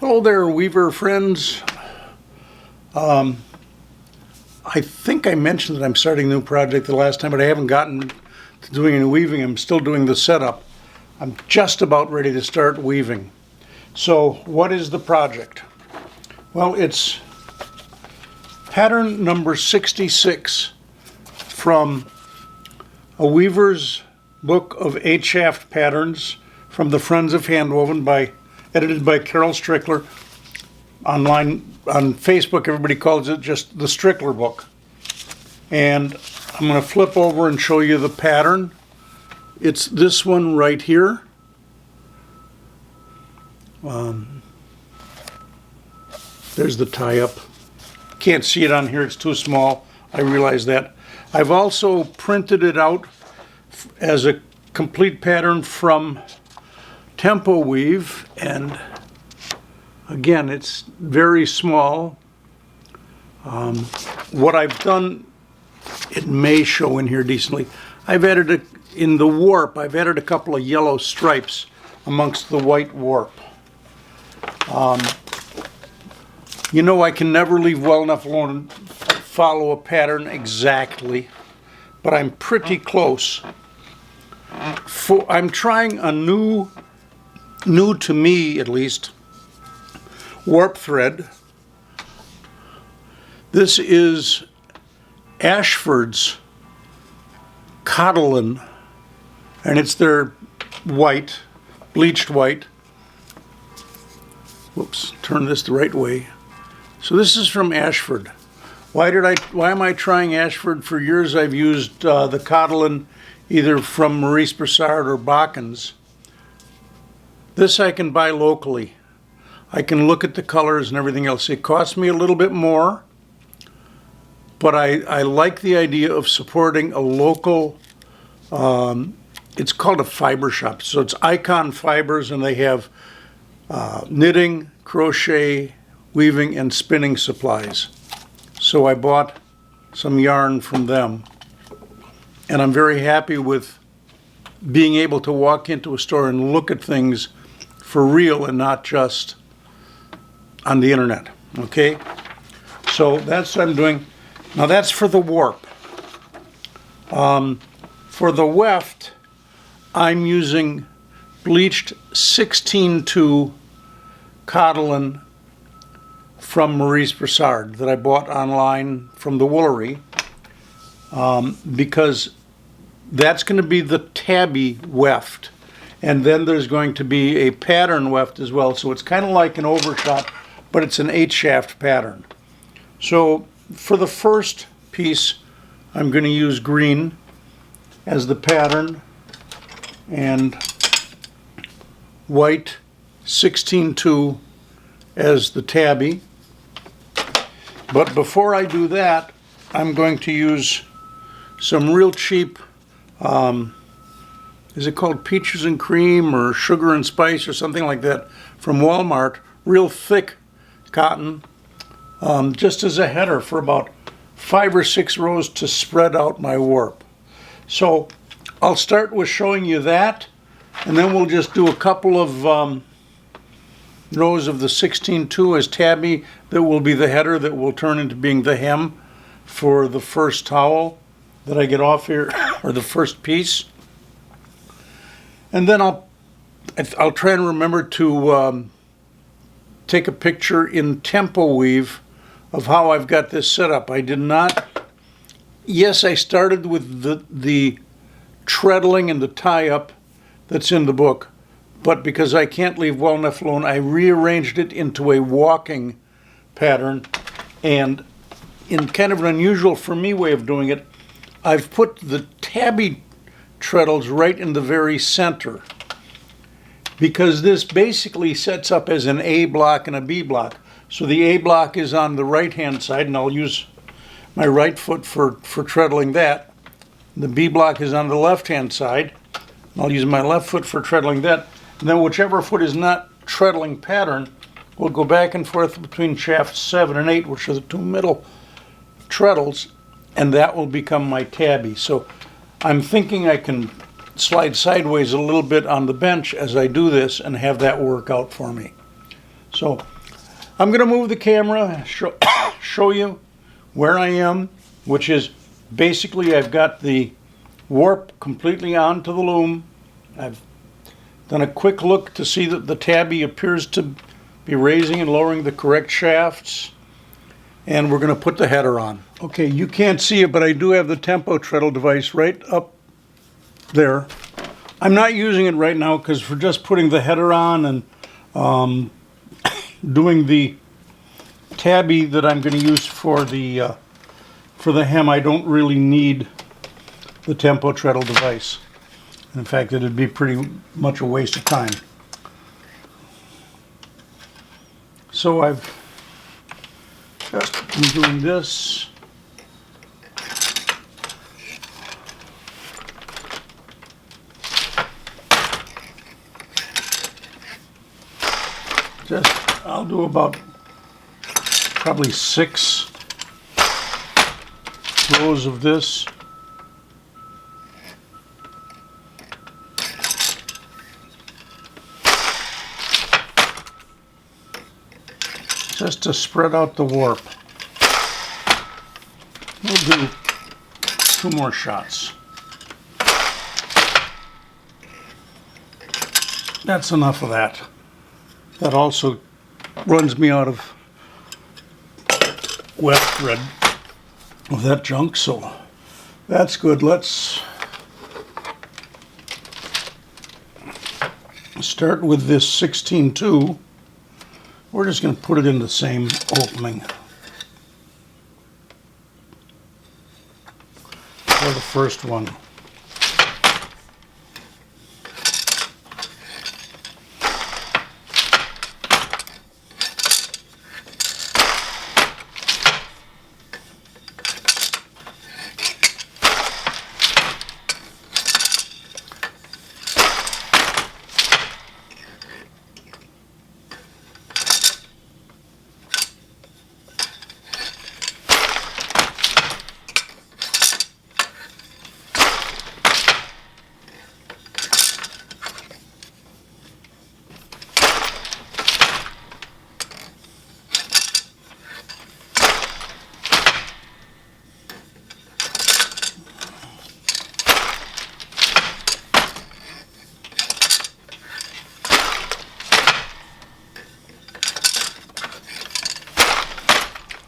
Hello there, Weaver friends. I think I mentioned that I'm starting a new project the last time, but I haven't gotten to doing any weaving. I'm still doing the setup. I'm just about ready to start weaving. So what is the project? Well, it's pattern number 66 from a weaver's book of 8-shaft patterns from the Friends of Handwoven, edited by Carol Strickler. Online on Facebook, everybody calls it just the Strickler book. And I'm going to flip over and show you the pattern. It's this one right here. There's the tie-up. Can't see it on here, it's too small. I realize that. I've also printed it out as a complete pattern from Tempo Weave, and again, it's very small. What I've done, it may show in here decently. I've added in the warp, I've added a couple of yellow stripes amongst the white warp. You know, I can never leave well enough alone and follow a pattern exactly, but I'm pretty close. I'm trying a new to me at least, warp thread. This is Ashford's Codlin, and it's their white, bleached white. Whoops, turn this the right way. So this is from Ashford. Why am I trying Ashford? For years I've used the Codlin either from Maurice Broussard or Bakken's. This I can buy locally. I can look at the colors and everything else. It costs me a little bit more, but I like the idea of supporting a local, it's called a fiber shop. So it's Icon Fibers, and they have knitting, crochet, weaving, and spinning supplies. So I bought some yarn from them, and I'm very happy with being able to walk into a store and look at things for real and not just on the internet. Okay, so that's what I'm doing. Now that's for the warp. For the weft, I'm using bleached 16-2 Codlin from Maurice Broussard that I bought online from the Woolery, because that's going to be the tabby weft, and then there's going to be a pattern weft as well. So it's kind of like an overshot, but it's an 8-shaft pattern. So for the first piece, I'm going to use green as the pattern and white 16-2 as the tabby. But before I do that, I'm going to use some real cheap, is it called Peaches and Cream or Sugar and Spice or something like that, from Walmart, real thick cotton, just as a header for about 5 or 6 rows to spread out my warp. So I'll start with showing you that, and then we'll just do a couple of rows of the 16-2 as tabby that will be the header that will turn into being the hem for the first towel that I get off here, or the first piece. And then I'll try and remember to take a picture in Tempo Weave of how I've got this set up. I did not, yes, I started with the treadling and the tie-up that's in the book, but because I can't leave well enough alone, I rearranged it into a walking pattern, and in kind of an unusual for me way of doing it, I've put the tabby treadles right in the very center, because this basically sets up as an A block and a B block. So the A block is on the right hand side, and I'll use my right foot for treadling that. The B block is on the left hand side, and I'll use my left foot for treadling that. And then whichever foot is not treadling pattern will go back and forth between shafts 7 and 8, which are the 2 middle treadles, and that will become my tabby. So I'm thinking I can slide sideways a little bit on the bench as I do this and have that work out for me. So I'm going to move the camera, show you where I am, which is basically I've got the warp completely onto the loom. I've done a quick look to see that the tabby appears to be raising and lowering the correct shafts. And we're going to put the header on. Okay, you can't see it, but I do have the tempo treadle device right up there. I'm not using it right now because for just putting the header on and doing the tabby that I'm going to use for the hem, I don't really need the tempo treadle device. In fact, it'd be pretty much a waste of time. So I've just been doing this. I'll do about probably 6 rows of this. Just to spread out the warp. We'll do 2 more shots. That's enough of that. That also runs me out of wet thread of that junk, so that's good. Let's start with this 16-2. We're just going to put it in the same opening for the first one.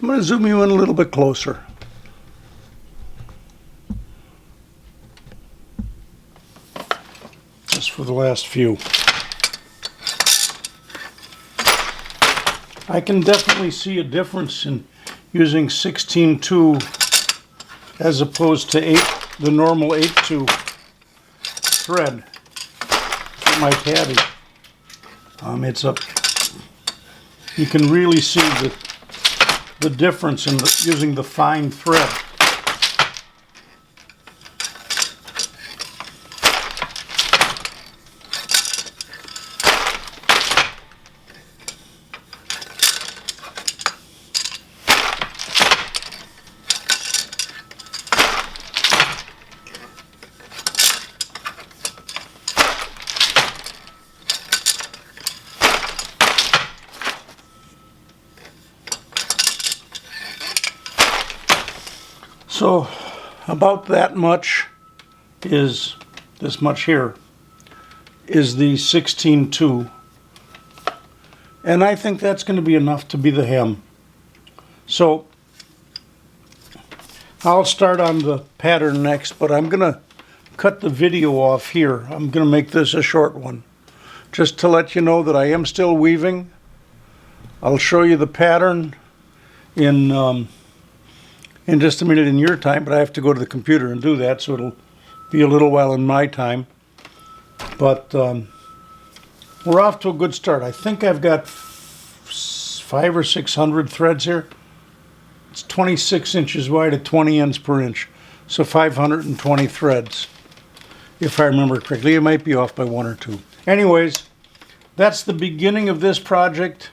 I'm going to zoom you in a little bit closer. Just for the last few. I can definitely see a difference in using 16-2 as opposed to the normal 8-2 thread for my tabby. You can really see the difference in using the fine thread. So about that much is, this much here, is the 16-2. And I think that's going to be enough to be the hem. So I'll start on the pattern next, but I'm going to cut the video off here. I'm going to make this a short one, just to let you know that I am still weaving. I'll show you the pattern in just a minute in your time, but I have to go to the computer and do that, so it'll be a little while in my time. But we're off to a good start. I think I've got 500 or 600 threads here. It's 26 inches wide at 20 ends per inch, so 520 threads, if I remember correctly. It might be off by 1 or 2. Anyways, that's the beginning of this project.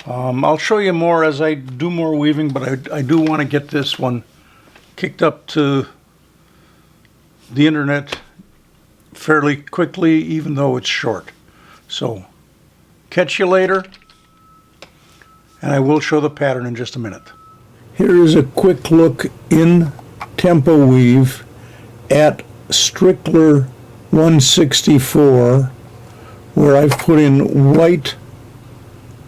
I'll show you more as I do more weaving, but I do want to get this one kicked up to the internet fairly quickly, even though it's short. So, catch you later. and I will show the pattern in just a minute. Here is a quick look in Tempo Weave at Strickler 164, where I've put in white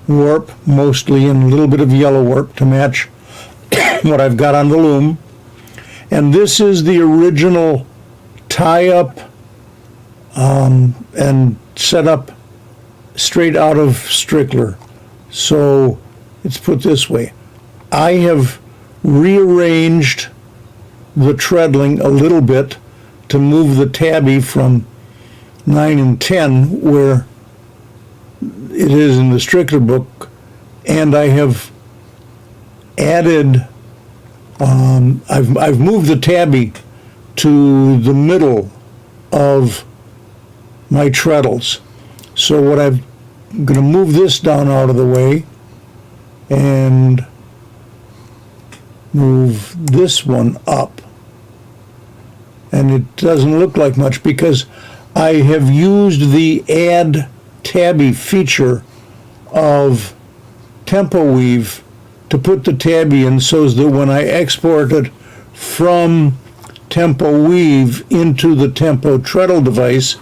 warp mostly and a little bit of yellow warp to match what I've got on the loom. And this is the original tie-up and set up straight out of Strickler. So it's put this way. I have rearranged the treadling a little bit to move the tabby from 9 and 10 where it is in the Strickler book, and I have added, I've moved the tabby to the middle of my treadles. So what I'm going to move this down out of the way and move this one up. And it doesn't look like much because I have used the add tabby feature of Tempo Weave to put the tabby in so that when I export it from Tempo Weave into the Tempo treadle device,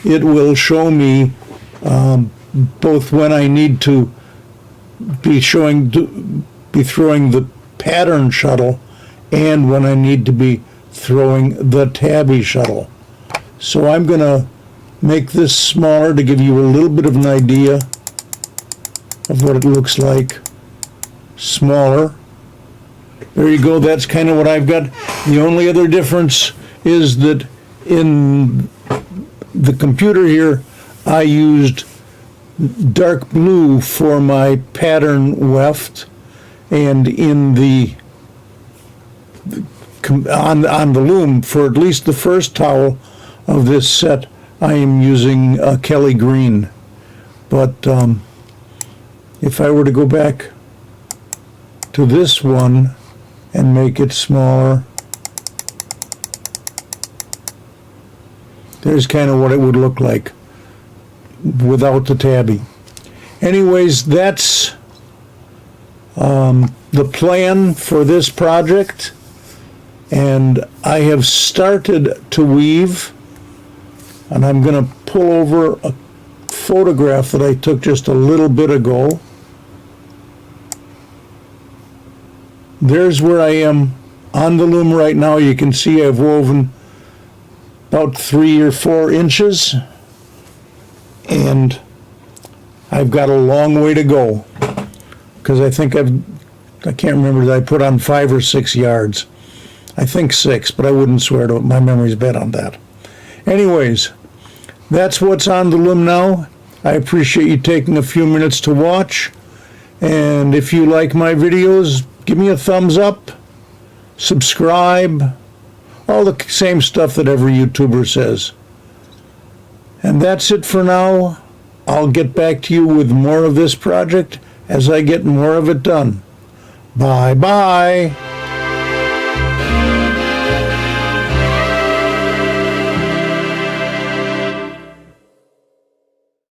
it will show me both when I need to be throwing the pattern shuttle and when I need to be throwing the tabby shuttle. So I'm going to make this smaller to give you a little bit of an idea of what it looks like. Smaller. There you go, that's kind of what I've got. The only other difference is that in the computer here I used dark blue for my pattern weft, and in the on the loom for at least the first towel of this set I am using Kelly green. But if I were to go back to this one and make it smaller, there's kind of what it would look like without the tabby. Anyways, that's the plan for this project, and I have started to weave, and I'm going to pull over a photograph that I took just a little bit ago. There's where I am on the loom right now. You can see I've woven about 3 or 4 inches, and I've got a long way to go because I think I can't remember that I put on 5 or 6 yards. I think 6, but I wouldn't swear to it. My memory's bad on that. Anyways, that's what's on the loom now. I appreciate you taking a few minutes to watch, and if you like my videos, give me a thumbs up, subscribe, all the same stuff that every YouTuber says. And that's it for now. I'll get back to you with more of this project as I get more of it done. Bye-bye.